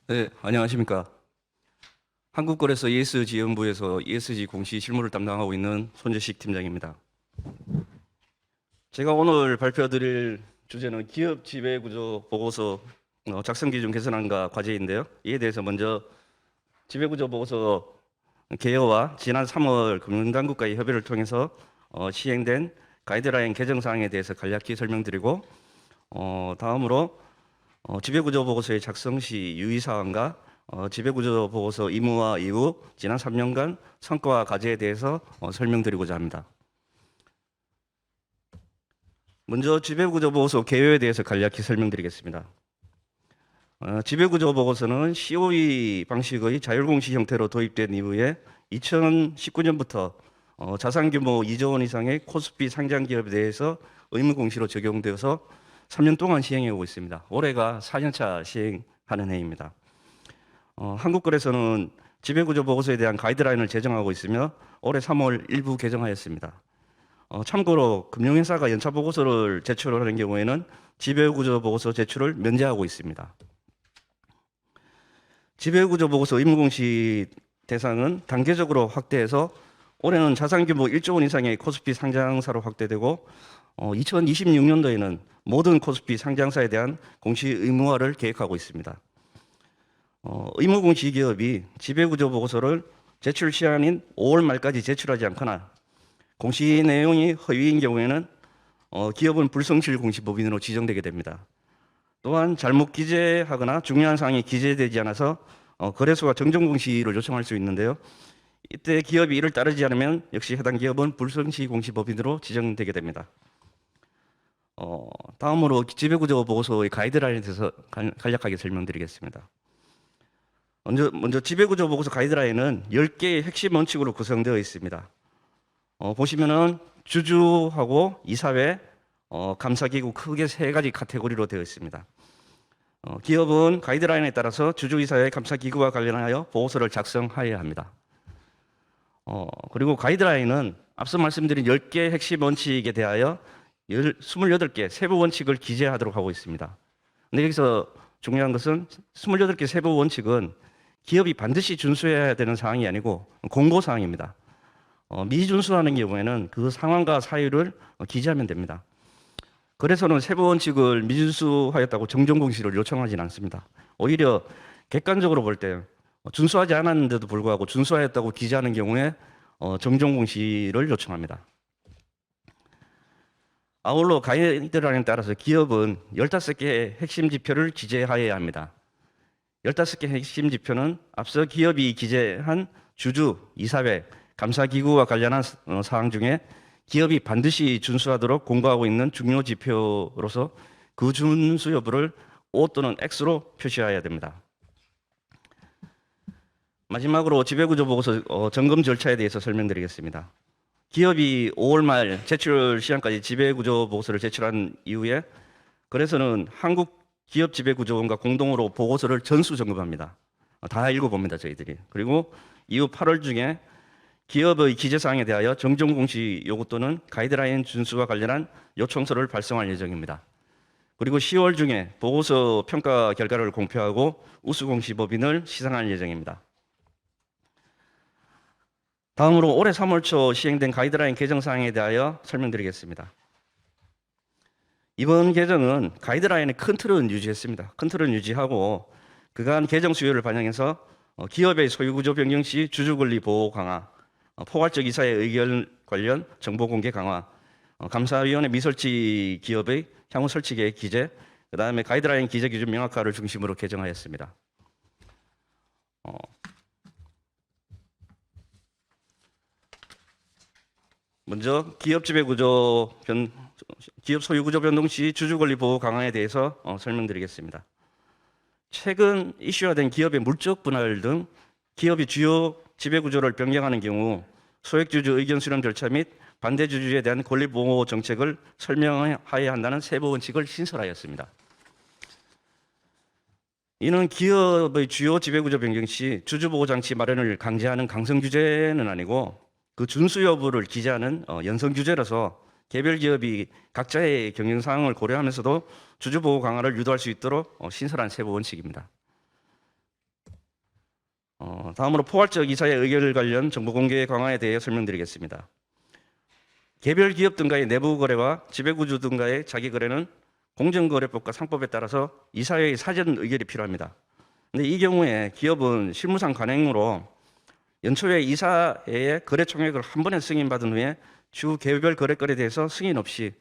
네, 안녕하십니까. 한국거래소 ES지원부에서 ESG 공시 실무를 담당하고 있는 손재식 팀장입니다. 제가 오늘 발표드릴 주제는 기업 지배구조 보고서 작성 기준 개선안과 과제인데요. 이에 대해서 먼저 지배구조 보고서 개요와 지난 3월 금융당국과의 협의를 통해서 시행된 가이드라인 개정 사항에 대해서 간략히 설명드리고 다음으로 지배구조 보고서의 작성 시 유의사항과 지배구조 보고서 의무화 이후 지난 3년간 성과와 과제에 대해서 설명드리고자 합니다. 먼저 지배구조 보고서 개요에 대해서 간략히 설명드리겠습니다. 지배구조 보고서는 COE 방식의 자율공시 형태로 도입된 이후에 2019년부터 자산규모 2조 원 이상의 코스피 상장 기업에 대해서 의무공시로 적용되어서 3년 동안 시행해 오고 있습니다. 올해가 4년차 시행하는 해입니다. 한국거래소는 지배구조 보고서에 대한 가이드라인을 제정하고 있으며 올해 3월 일부 개정하였습니다. 참고로 금융회사가 연차 보고서를 제출하는 경우에는 지배구조 보고서 제출을 면제하고 있습니다. 지배구조 보고서 의무공시 대상은 단계적으로 확대해서 올해는 자산규모 1조 원 이상의 코스피 상장사로 확대되고 2026년도에는 모든 코스피 상장사에 대한 공시 의무화를 계획하고 있습니다. 의무공시 기업이 지배구조 보고서를 제출 시한인 5월 말까지 제출하지 않거나 공시 내용이 허위인 경우에는 기업은 불성실 공시법인으로 지정되게 됩니다. 또한 잘못 기재하거나 중요한 사항이 기재되지 않아서 거래소가 정정 공시를 요청할 수 있는데요. 이때 기업이 이를 따르지 않으면 역시 해당 기업은 불성실 공시법인으로 지정되게 됩니다. 다음으로 지배구조 보고서의 가이드라인에 대해서 간략하게 설명드리겠습니다. 먼저 지배구조 보고서 가이드라인은 10개의 핵심 원칙으로 구성되어 있습니다. 보시면은 주주하고 이사회, 감사기구 크게 3가지 카테고리로 되어 있습니다. 기업은 가이드라인에 따라서 주주이사회 감사기구와 관련하여 보고서를 작성하여야 합니다. 그리고 가이드라인은 앞서 말씀드린 10개 핵심 원칙에 대하여 28개 세부 원칙을 기재하도록 하고 있습니다. 근데 여기서 중요한 것은 28개 세부 원칙은 기업이 반드시 준수해야 되는 사항이 아니고 공고사항입니다. 미준수하는 경우에는 그 상황과 사유를 기재하면 됩니다. 그래서는 세부 원칙을 미준수하였다고 정정 공시를 요청하지는 않습니다. 오히려 객관적으로 볼 때 준수하지 않았는데도 불구하고 준수하였다고 기재하는 경우에 정정 공시를 요청합니다. 아울러 가이드라인에 따라서 기업은 15개의 핵심 지표를 기재하여야 합니다. 15개 핵심 지표는 앞서 기업이 기재한 주주, 이사회, 감사기구와 관련한 사항 중에 기업이 반드시 준수하도록 공고하고 있는 중요 지표로서 그 준수 여부를 O 또는 X로 표시해야 됩니다. 마지막으로 지배구조 보고서 점검 절차에 대해서 설명드리겠습니다. 기업이 5월 말 제출 시한까지 지배구조 보고서를 제출한 이후에 그래서는 한국기업지배구조원과 공동으로 보고서를 전수 점검합니다. 다 읽어봅니다, 저희들이. 그리고 이후 8월 중에 기업의 기재사항에 대하여 정정공시 요구 또는 가이드라인 준수와 관련한 요청서를 발송할 예정입니다. 그리고 10월 중에 보고서 평가 결과를 공표하고 우수공시법인을 시상할 예정입니다. 다음으로 올해 3월 초 시행된 가이드라인 개정 사항에 대하여 설명드리겠습니다. 이번 개정은 가이드라인의 큰 틀은 유지했습니다. 큰 틀은 유지하고 그간 개정 수요를 반영해서 기업의 소유구조 변경 시 주주권리 보호 강화, 포괄적 이사의 의견 관련 정보 공개 강화, 감사위원회 미설치 기업의 향후 설치 계획 기재, 그다음에 가이드라인 기재 기준 명확화를 중심으로 개정하였습니다. 먼저 기업 소유구조 변동 시 주주권리 보호 강화에 대해서 설명드리겠습니다. 최근 이슈화된 기업의 물적 분할 등 기업이 주요 지배구조를 변경하는 경우 소액주주 의견 수렴 절차 및 반대주주에 대한 권리보호 정책을 설명하여야 한다는 세부 원칙을 신설하였습니다. 이는 기업의 주요 지배구조 변경 시 주주보호장치 마련을 강제하는 강성규제는 아니고 그 준수 여부를 기재하는 연성규제라서 개별 기업이 각자의 경영 상황을 고려하면서도 주주보호 강화를 유도할 수 있도록 신설한 세부 원칙입니다. 다음으로 포괄적 이사회 의결 관련 정보 공개 강화에 대해 설명드리겠습니다. 개별 기업 등과의 내부 거래와 지배구조 등과의 자기 거래는 공정거래법과 상법에 따라서 이사회의 사전 의결이 필요합니다. 근데 이 경우에 기업은 실무상 관행으로 연초에 이사회의 거래 총액을 한 번에 승인받은 후에 추후 개별 거래건에 대해서 승인 없이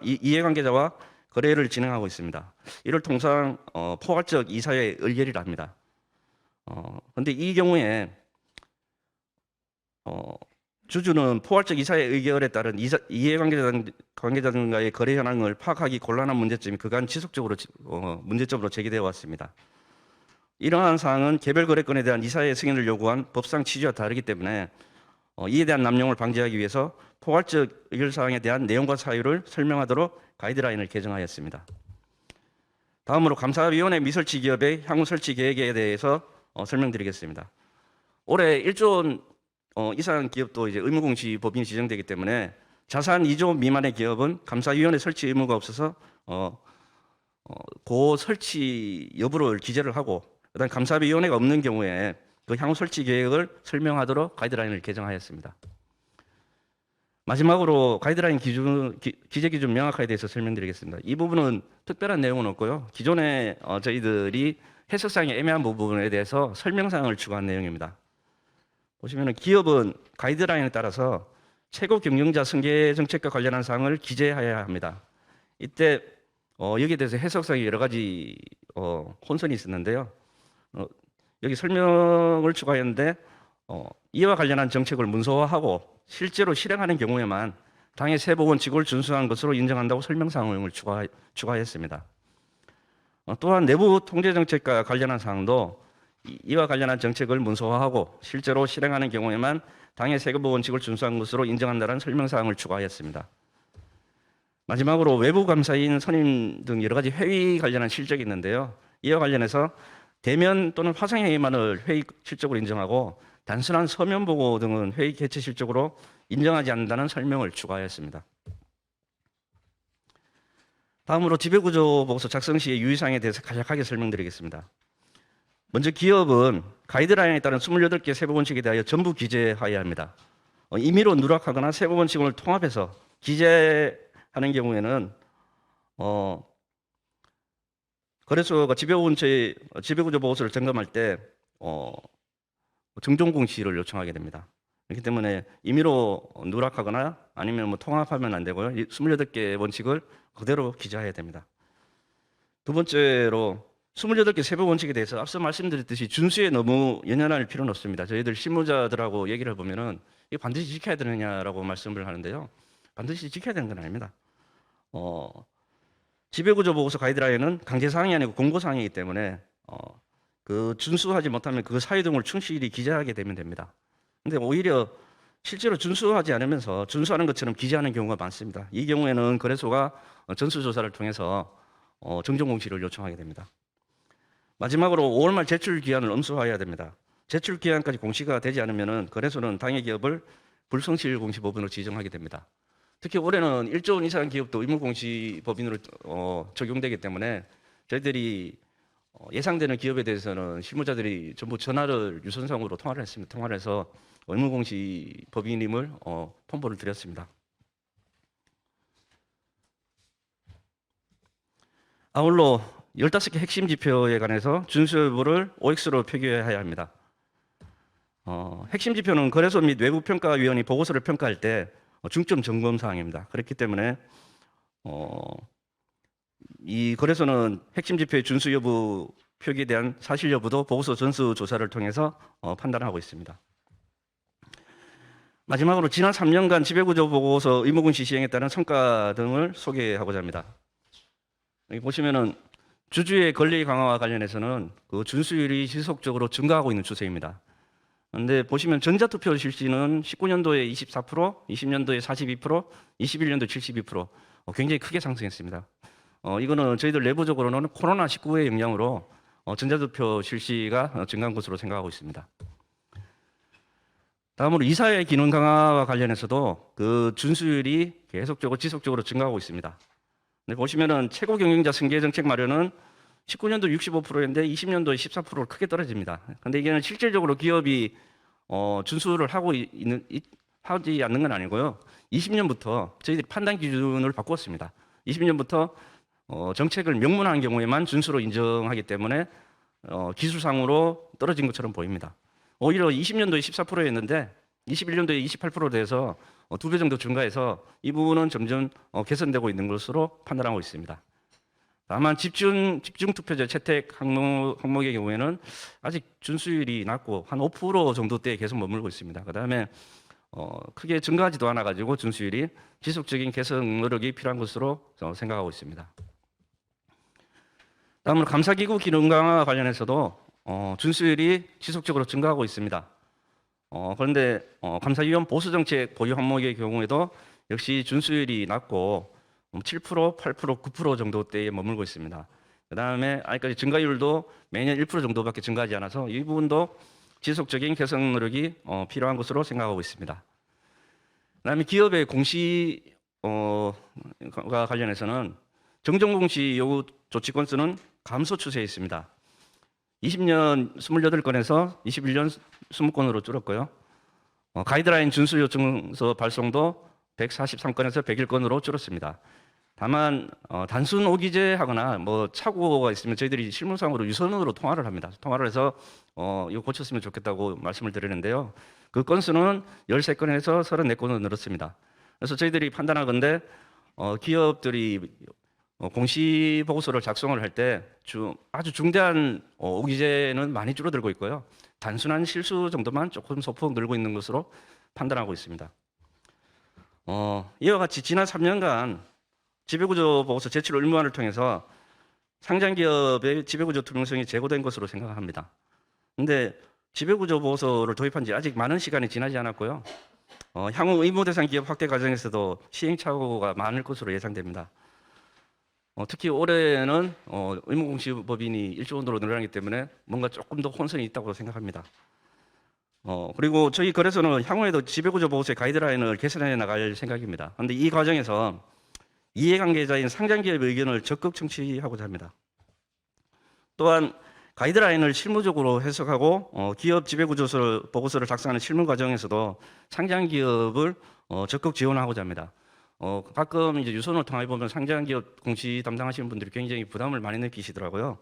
이해관계자와 거래를 진행하고 있습니다. 이를 통상 포괄적 이사회 의결이라 합니다. 그런데 이 경우에 주주는 포괄적 이사회 의결에 따른 이해관계자들과의 거래 현황을 파악하기 곤란한 문제점이 그간 지속적으로 문제점으로 제기되어 왔습니다. 이러한 사항은 개별 거래건에 대한 이사회 승인을 요구한 법상 취지와 다르기 때문에 이에 대한 남용을 방지하기 위해서 포괄적 의결 사항에 대한 내용과 사유를 설명하도록 가이드라인을 개정하였습니다. 다음으로 감사위원회 미설치 기업의 향후 설치 계획에 대해서 설명드리겠습니다. 올해 1조 원 이상 기업도 이제 의무공시 법인이 지정되기 때문에 자산 2조 미만의 기업은 감사위원회 설치 의무가 없어서 그 설치 여부를 기재를 하고 그다음 감사위원회가 없는 경우에 그 향후 설치 계획을 설명하도록 가이드라인을 개정하였습니다. 마지막으로 가이드라인 기재 기준 명확화에 대해서 설명드리겠습니다. 이 부분은 특별한 내용은 없고요. 기존에 저희들이 해석상의 애매한 부분에 대해서 설명사항을 추가한 내용입니다. 보시면은 기업은 가이드라인에 따라서 최고 경영자 승계 정책과 관련한 사항을 기재해야 합니다. 이때 여기에 대해서 해석상에 여러 가지 혼선이 있었는데요. 여기 설명을 추가했는데 이와 관련한 정책을 문서화하고 실제로 실행하는 경우에만 당의 세부 원칙을 준수한 것으로 인정한다고 설명사항을 추가했습니다. 또한 내부 통제 정책과 관련한 사항도 이와 관련한 정책을 문서화하고 실제로 실행하는 경우에만 당의 세부 원칙을 준수한 것으로 인정한다는 설명사항을 추가했습니다. 마지막으로 외부 감사인 선임 등 여러 가지 회의 관련한 실적이 있는데요. 이와 관련해서 대면 또는 화상회의만을 회의 실적으로 인정하고 단순한 서면 보고 등은 회의 개최 실적으로 인정하지 않는다는 설명을 추가하였습니다. 다음으로 지배구조 보고서 작성 시의 유의사항에 대해서 간략하게 설명드리겠습니다. 먼저 기업은 가이드라인에 따른 28개 세부 원칙에 대하여 전부 기재하여야 합니다. 임의로 누락하거나 세부 원칙을 통합해서 기재하는 경우에는 거래소가 지배구조 보고서를 점검할 때 정정 공시를 요청하게 됩니다. 그렇기 때문에 임의로 누락하거나 아니면 뭐 통합하면 안 되고요. 28개 원칙을 그대로 기재해야 됩니다. 두 번째로 28개 세부 원칙에 대해서 앞서 말씀드렸듯이 준수에 너무 연연할 필요는 없습니다. 저희들 실무자들하고 얘기를 해보면은 이거 반드시 지켜야 되느냐라고 말씀을 하는데요. 반드시 지켜야 되는 건 아닙니다. 지배구조 보고서 가이드라인은 강제사항이 아니고 공고사항이기 때문에 그 준수하지 못하면 그 사유 등을 충실히 기재하게 되면 됩니다. 근데 오히려 실제로 준수하지 않으면서 준수하는 것처럼 기재하는 경우가 많습니다. 이 경우에는 거래소가 전수조사를 통해서 정정 공시를 요청하게 됩니다. 마지막으로 5월 말 제출 기한을 엄수화해야 됩니다. 제출 기한까지 공시가 되지 않으면 거래소는 당해 기업을 불성실 공시 법인으로 지정하게 됩니다. 특히 올해는 1조 원 이상 기업도 의무공시 법인으로 적용되기 때문에 저희들이 예상되는 기업에 대해서는 실무자들이 전부 전화를 유선상으로 통화를 했습니다. 통화를 해서 의무공시 법인임을 통보를 드렸습니다. 아울러 15개 핵심 지표에 관해서 준수 여부를 OX로 표기해야 합니다. 핵심 지표는 거래소 및 외부평가위원이 보고서를 평가할 때 중점 점검 사항입니다. 그렇기 때문에 이 거래소는 핵심 지표의 준수 여부 표기에 대한 사실 여부도 보고서 전수 조사를 통해서 판단하고 있습니다. 마지막으로 지난 3년간 지배구조 보고서 의무공시 시행에 따른 성과 등을 소개하고자 합니다. 여기 보시면은 주주의 권리 강화와 관련해서는 그 준수율이 지속적으로 증가하고 있는 추세입니다. 그런데 보시면 전자투표 실시는 19년도에 24%, 20년도에 42%, 21년도 72% 굉장히 크게 상승했습니다. 이거는 저희들 내부적으로는 코로나19의 영향으로 전자투표 실시가 증가한 것으로 생각하고 있습니다. 다음으로 이사회 기능 강화와 관련해서도 그 준수율이 계속적으로 지속적으로 증가하고 있습니다. 근데 보시면은 최고 경영자 승계 정책 마련은 19년도 65%인데 20년도에 14%로 크게 떨어집니다. 근데 이게는 실질적으로 기업이 준수를 하지 않는 건 아니고요. 20년부터 저희들이 판단 기준을 바꾸었습니다. 20년부터 정책을 명문화한 경우에만 준수로 인정하기 때문에 기술상으로 떨어진 것처럼 보입니다. 오히려 20년도에 14%였는데 21년도에 28% 돼서 2배 정도 증가해서 이 부분은 점점 개선되고 있는 것으로 판단하고 있습니다. 다만 집중 투표제 채택 항목의 경우에는 아직 준수율이 낮고 한 5% 정도대에 계속 머물고 있습니다. 그다음에 크게 증가하지도 않아 가지고 준수율이 지속적인 개선 노력이 필요한 것으로 생각하고 있습니다. 다음으로 감사기구 기능 강화 관련해서도 준수율이 지속적으로 증가하고 있습니다. 그런데 감사위원 보수정책 보유 항목의 경우에도 역시 준수율이 낮고 7%, 8%, 9% 정도대에 머물고 있습니다. 그 다음에 아직까지 증가율도 매년 1% 정도밖에 증가하지 않아서 이 부분도 지속적인 개선 노력이 필요한 것으로 생각하고 있습니다. 그 다음에 기업의 공시가 관련해서는 정정공시 요구 조치 건수는 감소 추세에 있습니다. 20년 28건에서 21년 20건으로 줄었고요. 가이드라인 준수 요청서 발송도 143건에서 101건으로 줄었습니다. 다만 단순 오기재하거나 뭐 착오가 있으면 저희들이 실무상으로 유선으로 통화를 합니다. 통화를 해서 이거 고쳤으면 좋겠다고 말씀을 드리는데요. 그 건수는 13건에서 34건으로 늘었습니다. 그래서 저희들이 판단하건대 기업들이 공시 보고서를 작성을 할 때 아주 중대한 오기재는 많이 줄어들고 있고요. 단순한 실수 정도만 조금 소폭 늘고 있는 것으로 판단하고 있습니다. 이와 같이 지난 3년간 지배구조 보고서 제출 의무화를 통해서 상장기업의 지배구조 투명성이 제고된 것으로 생각합니다. 그런데 지배구조 보고서를 도입한 지 아직 많은 시간이 지나지 않았고요. 향후 의무 대상 기업 확대 과정에서도 시행착오가 많을 것으로 예상됩니다. 특히 올해는 의무공시법인이 1조 원으로 늘어나기 때문에 뭔가 조금 더 혼선이 있다고 생각합니다. 그리고 저희 거래소는 향후에도 지배구조 보고서의 가이드라인을 개선해 나갈 생각입니다. 그런데 이 과정에서 이해관계자인 상장기업의 의견을 적극 청취하고자 합니다. 또한 가이드라인을 실무적으로 해석하고 기업 지배구조 보고서를 작성하는 실무 과정에서도 상장기업을 적극 지원하고자 합니다. 가끔 이제 유선을 통해 보면 상장기업 공시 담당하시는 분들이 굉장히 부담을 많이 느끼시더라고요.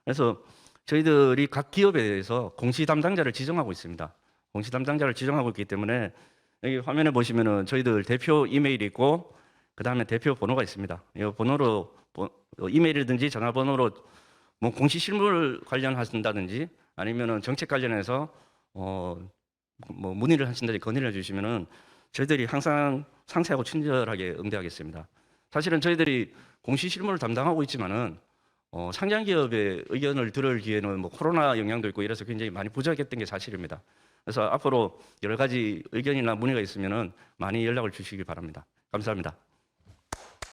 그래서 저희들이 각 기업에 대해서 공시 담당자를 지정하고 있습니다. 공시 담당자를 지정하고 있기 때문에 여기 화면에 보시면은 저희들 대표 이메일이 있고 그 다음에 대표 번호가 있습니다. 이 번호로 이메일이든지 전화번호로 뭐 공시 실무를 관련하신다든지 아니면은 정책 관련해서 뭐 문의를 하신다든지 건의를 해주시면은 저희들이 항상 상세하고 친절하게 응대하겠습니다. 사실은 저희들이 공시 실무를 담당하고 있지만은 상장기업의 의견을 들을 기회는 뭐 코로나 영향도 있고 이래서 굉장히 많이 부족했던 게 사실입니다. 그래서 앞으로 여러 가지 의견이나 문의가 있으면은 많이 연락을 주시기 바랍니다. 감사합니다.